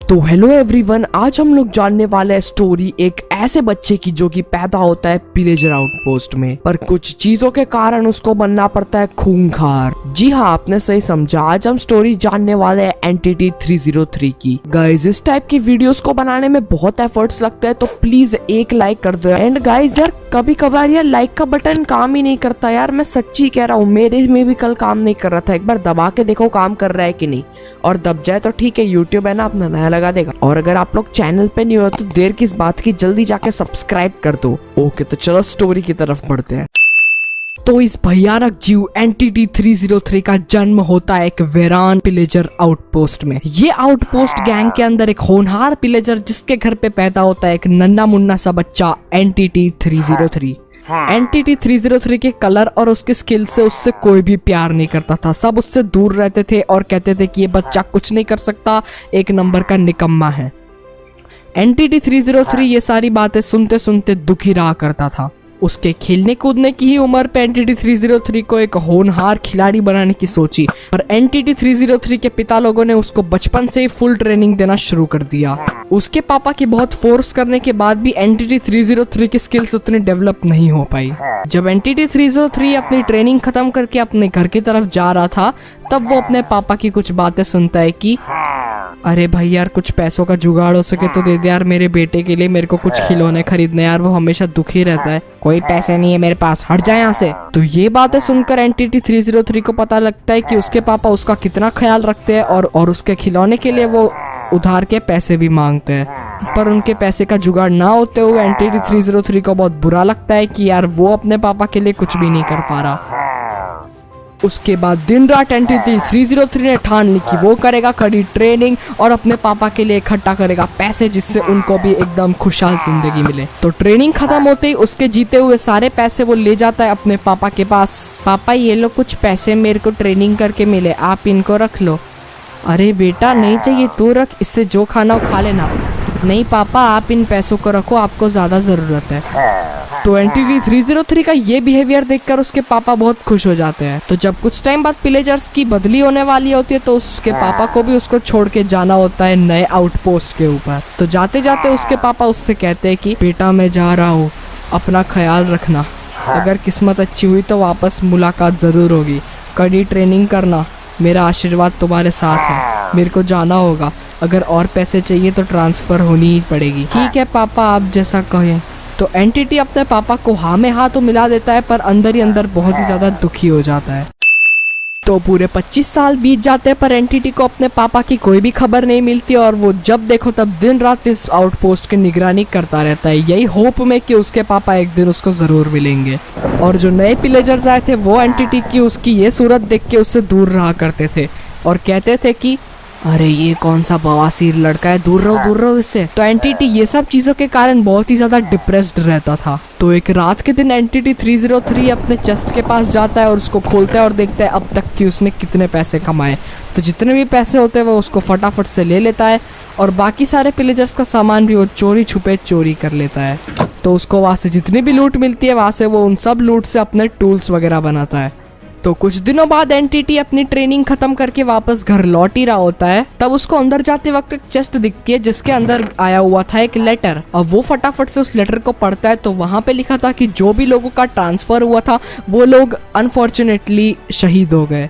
तो hello everyone, आज हम लोग जानने वाले हैं स्टोरी एक ऐसे बच्चे की जो कि पैदा होता है पिलेजर आउटपोस्ट में, पर कुछ चीजों के कारण उसको बनना पड़ता है खूंखार। जी हाँ, आपने सही समझा। आज हम स्टोरी जानने वाले हैं एंटिटी 303 की। गाइज, इस टाइप की वीडियोस को बनाने में बहुत एफर्ट्स लगते हैं, तो प्लीज एक लाइक कर दो। एंड गाइज यार, कभी कभार यार लाइक का बटन काम ही नहीं करता यार, मैं सच्ची कह रहा हूँ। मेरे में भी कल काम नहीं कर रहा था, एक बार दबा के देखो काम कर रहा है कि नहीं, और दब जाए तो ठीक है, यूट्यूब है ना अपना नया लगा देगा। और अगर आप लोग चैनल पे नहीं हो तो देर किस बात की, जल्दी जाके सब्सक्राइब कर दो। ओके, तो चलो स्टोरी की तरफ बढ़ते हैं। तो इस भयानक जीव एंटिटी 303 का जन्म होता है एक वेरान पिलेजर आउटपोस्ट में। ये आउटपोस्ट गैंग के अंदर एक होनहार पिलेजर जिसके घर पे पैदा होता है एक नन्ना मुन्ना सा बच्चा एंटिटी 303। एंटिटी 303 के कलर और उसके स्किल से उससे कोई भी प्यार नहीं करता था। सब उससे दूर रहते थे और कहते थे कि ये बच्चा कुछ नहीं कर सकता, एक नंबर का निकम्मा है। एंटिटी 303 ये सारी बातें सुनते सुनते दुखी रहा करता था। उसके खेलने कूदने की ही उम्र पे एंटिटी 303 को एक होनहार खिलाड़ी बनाने की सोची, और एंटिटी 303 के पिता लोगों ने उसको बचपन से ही फुल ट्रेनिंग देना शुरू कर दिया। उसके पापा की बहुत फोर्स करने के बाद भी एंटिटी 303 की स्किल्स उतनी डेवलप नहीं हो पाई। जब एंटिटी 303 अपनी ट्रेनिंग खत्म करके अपने घर की तरफ जा रहा था, तब वो अपने पापा की कुछ बातें सुनता है कि अरे भाई यार, कुछ पैसों का जुगाड़ हो सके तो दे दे यार मेरे बेटे के लिए, मेरे को कुछ खिलौने खरीदने यार, वो हमेशा दुखी रहता है। कोई पैसे नहीं है मेरे पास, हट जाए यहाँ से। तो ये बातें सुनकर एंटिटी 303 को पता लगता है कि उसके पापा उसका कितना ख्याल रखते हैं, और उसके खिलौने के लिए वो उधार के पैसे भी मांगते हैं। पर उनके पैसे का जुगाड़ ना होते हुए एंटिटी 303 को बहुत बुरा लगता है कि यार वो अपने पापा के लिए कुछ भी नहीं कर पा रहा। उसके बाद दिन रात एंटिटी 303 ने ठान ली कि वो करेगा कड़ी ट्रेनिंग और अपने पापा के लिए इकट्ठा करेगा पैसे, जिससे उनको भी एकदम खुशहाल जिंदगी मिले। तो ट्रेनिंग खत्म होते ही उसके जीते हुए सारे पैसे वो ले जाता है अपने पापा के पास। पापा, ये लो कुछ पैसे मेरे को ट्रेनिंग करके मिले, आप इनको रख लो। अरे बेटा नहीं चाहिए, तू रख, इससे जो खाना हो खा लेना। नहीं पापा, आप इन पैसों को रखो, आपको ज्यादा जरूरत है। तो एंटिटी 303 का ये बिहेवियर देखकर उसके पापा बहुत खुश हो जाते हैं। तो जब कुछ टाइम बाद पिलेजर्स की बदली होने वाली होती है, तो उसके पापा को भी उसको छोड़ के जाना होता है नए आउटपोस्ट के ऊपर। तो जाते जाते उसके पापा उससे कहते हैं कि बेटा मैं जा रहा हूँ, अपना ख्याल रखना, अगर किस्मत अच्छी हुई तो वापस मुलाकात जरूर होगी, कड़ी ट्रेनिंग करना, मेरा आशीर्वाद तुम्हारे साथ है, मेरे को जाना होगा, अगर और पैसे चाहिए तो ट्रांसफर होनी ही पड़ेगी। ठीक है पापा, आप जैसा कहें। तो एंटिटी अपने पापा को हाँ में हाँ तो मिला देता है, पर अंदर ही अंदर बहुत ही ज्यादा दुखी हो जाता है। तो पूरे 25 साल बीत जाते हैं, पर एंटिटी को अपने पापा की कोई भी खबर नहीं मिलती, और वो जब देखो तब दिन रात इस आउटपोस्ट की निगरानी करता रहता है, यही होप में कि उसके पापा एक दिन उसको जरूर मिलेंगे। और जो नए पिलेजर्स आए थे वो एंटिटी की उसकी ये सूरत देख के उससे दूर रहा करते थे और कहते थे कि अरे ये कौन सा बवासीर लड़का है, दूर रहो इससे। तो एंटिटी ये सब चीजों के कारण बहुत ही ज्यादा डिप्रेस्ड रहता था। तो एक रात के दिन एंटिटी 303 अपने चेस्ट के पास जाता है और उसको खोलता है और देखता है अब तक कि उसने कितने पैसे कमाए। तो जितने भी पैसे होते हैं वो उसको फटाफट से ले लेता है, और बाकी सारे पिलेजर्स का सामान भी वो चोरी छुपे चोरी कर लेता है। तो उसको वहां से जितनी भी लूट मिलती है, वहां से वो उन सब लूट से अपने टूल्स वगैरह बनाता है। तो कुछ दिनों बाद एंटिटी अपनी ट्रेनिंग खत्म करके वापस घर लौट ही रहा होता है, तब उसको अंदर जाते वक्त एक चेस्ट दिखती है जिसके अंदर आया हुआ था एक लेटर। और वो फटाफट से उस लेटर को पढ़ता है, तो वहां पे लिखा था कि जो भी लोगों का ट्रांसफर हुआ था वो लोग अनफॉर्चुनेटली शहीद हो गए।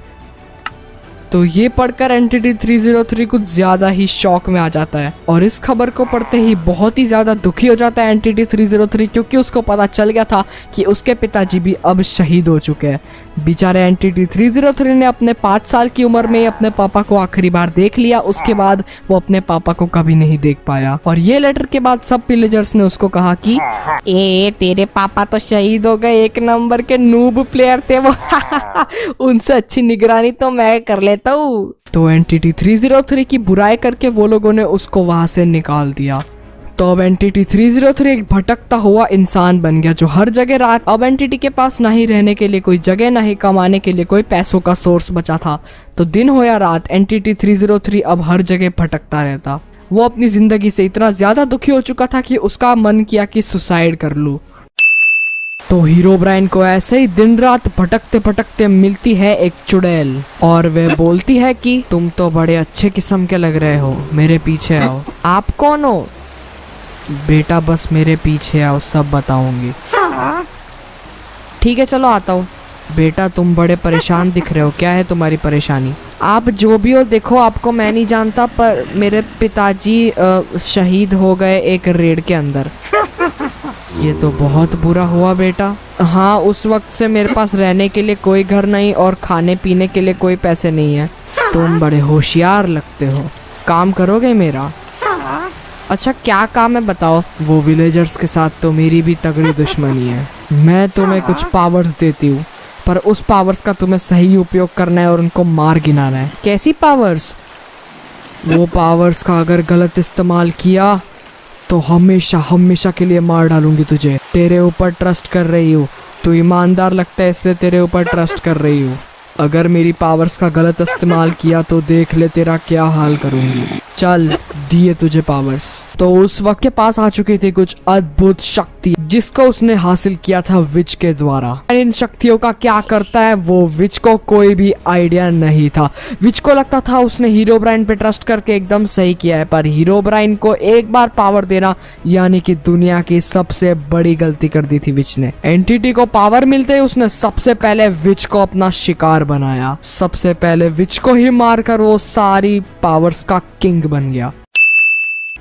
तो ये पढ़कर एंटिटी 303 कुछ ज्यादा ही शॉक में आ जाता है, और इस खबर को पढ़ते ही बहुत ही ज्यादा दुखी हो जाता है एंटिटी 303, क्योंकि उसको पता चल गया था कि उसके पिताजी भी अब शहीद हो चुके हैं। बेचारे एंटिटी 303 ने अपने 5 साल की उम्र में अपने पापा को आखिरी बार देख लिया, उसके बाद वो अपने पापा को कभी नहीं देख पाया। और ये लेटर के बाद सब पिलेजर्स ने उसको कहा कि तेरे पापा तो शहीद हो गए, एक नंबर के नूब प्लेयर थे वो उनसे अच्छी निगरानी तो मैं कर लेता हूँ। तो एंटिटी 303 की बुराई करके वो लोगों ने उसको वहां से निकाल दिया। तो अब एंटिटी 303 एक भटकता हुआ इंसान बन गया जो हर जगह रात। अब एंटिटी के पास ना ही रहने के लिए कोई जगह, ना ही कमाने के लिए कोई पैसों का सोर्स बचा था। तो दिन हो या रात एंटिटी 303 अब हर जगह भटकता रहता। वो अपनी जिंदगी से इतना ज्यादा दुखी हो चुका था कि उसका मन किया कि सुसाइड कर लूं। तो हीरोब्राइन को ऐसे ही दिन रात भटकते भटकते मिलती है एक चुड़ैल और वह बोलती है कि तुम तो बड़े अच्छे किस्म के लग रहे हो, मेरे पीछे आओ। आप कौन हो? बेटा बस मेरे पीछे आओ, सब बताऊंगी। ठीक है चलो आता हूँ। बेटा तुम बड़े परेशान दिख रहे हो, क्या है तुम्हारी परेशानी? आप जो भी हो, देखो आपको मैं नहीं जानता पर मेरे पिताजी शहीद हो गए एक रेड के अंदर। ये तो बहुत बुरा हुआ बेटा। हाँ, उस वक्त से मेरे पास रहने के लिए कोई घर नहीं और खाने पीने के लिए कोई पैसे नहीं है। तुम बड़े होशियार लगते हो, काम करोगे मेरा? अच्छा क्या काम है बताओ। वो विलेजर्स के साथ तो मेरी भी तगड़ी दुश्मनी है। मैं तुम्हें कुछ पावर्स देती हूँ पर उस पावर्स का तुम्हें सही उपयोग करना है और उनको मार गिनाना है। कैसी पावर्स? वो पावर्स का अगर गलत इस्तेमाल किया तो हमेशा हमेशा के लिए मार डालूंगी तुझे। तेरे ऊपर ट्रस्ट कर रही हूँ, तू ईमानदार लगता है इसलिए तेरे ऊपर ट्रस्ट कर रही हूँ। अगर मेरी पावर्स का गलत इस्तेमाल किया तो देख ले तेरा क्या हाल करूंगी। चल दिए तुझे पावर्स। तो उस वक्त के पास आ चुकी थी कुछ अद्भुत शक्ति जिसको उसने हासिल किया था विच के द्वारा। इन शक्तियों का क्या करता है वो विच को कोई भी आइडिया नहीं था। विच को लगता था उसने हीरोब्राइन पे ट्रस्ट करके एकदम सही किया है, पर हीरोब्राइन को एक बार पावर देना यानी कि दुनिया की सबसे बड़ी गलती कर दी थी विच ने। एंटिटी को पावर मिलते ही उसने सबसे पहले विच को अपना शिकार बनाया। सबसे पहले विच को ही मारकर वो सारी पावर्स का किंग बन गया,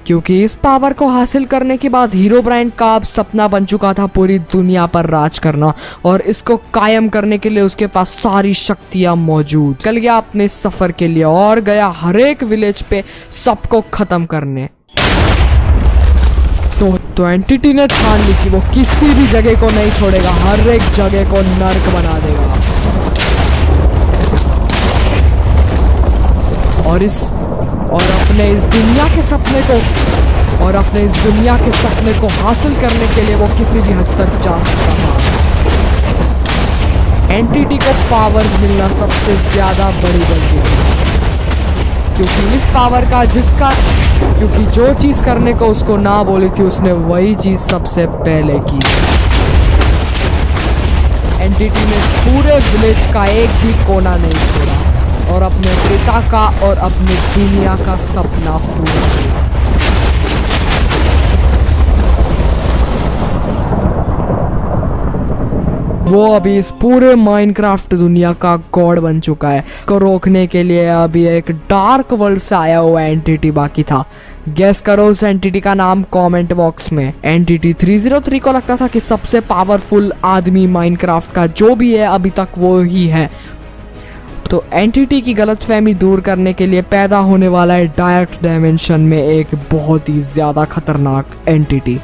क्योंकि इस पावर को हासिल करने के बाद हीरोब्राइन का अब सपना बन चुका था पूरी दुनिया पर राज करना और इसको कायम करने के लिए उसके पास सारी शक्तियां मौजूद। चल गया अपने सफर के लिए और गया हर एक विलेज पे सबको खत्म करने। तो एंटिटी ने ठान ली कि वो किसी भी जगह को नहीं छोड़ेगा, हर एक जगह को नर्क बना देगा। और अपने इस दुनिया के सपने को हासिल करने के लिए वो किसी भी हद तक जा सकता था। एंटिटी को पावर्स मिलना सबसे ज्यादा बड़ी गलती थी, क्योंकि इस पावर का क्योंकि जो चीज करने को उसको ना बोली थी उसने वही चीज सबसे पहले की। एंटिटी ने पूरे विलेज का एक भी कोना नहीं छोड़ा और अपने पिता का और अपनी दुनिया का सपना पूरा किया। वो अभी इस पूरे माइनक्राफ्ट दुनिया का गॉड बन चुका है। को रोकने के लिए अभी एक डार्क वर्ल्ड से आया हुआ एंटिटी बाकी था। गेस करो उस एंटिटी का नाम कमेंट बॉक्स में। एंटिटी 303 को लगता था कि सबसे पावरफुल आदमी माइनक्राफ्ट का जो भी है अभी तक वो ही है। तो एंटिटी की गलतफहमी दूर करने के लिए पैदा होने वाला है डायरेक्ट डायमेंशन में एक बहुत ही ज्यादा खतरनाक एंटिटी।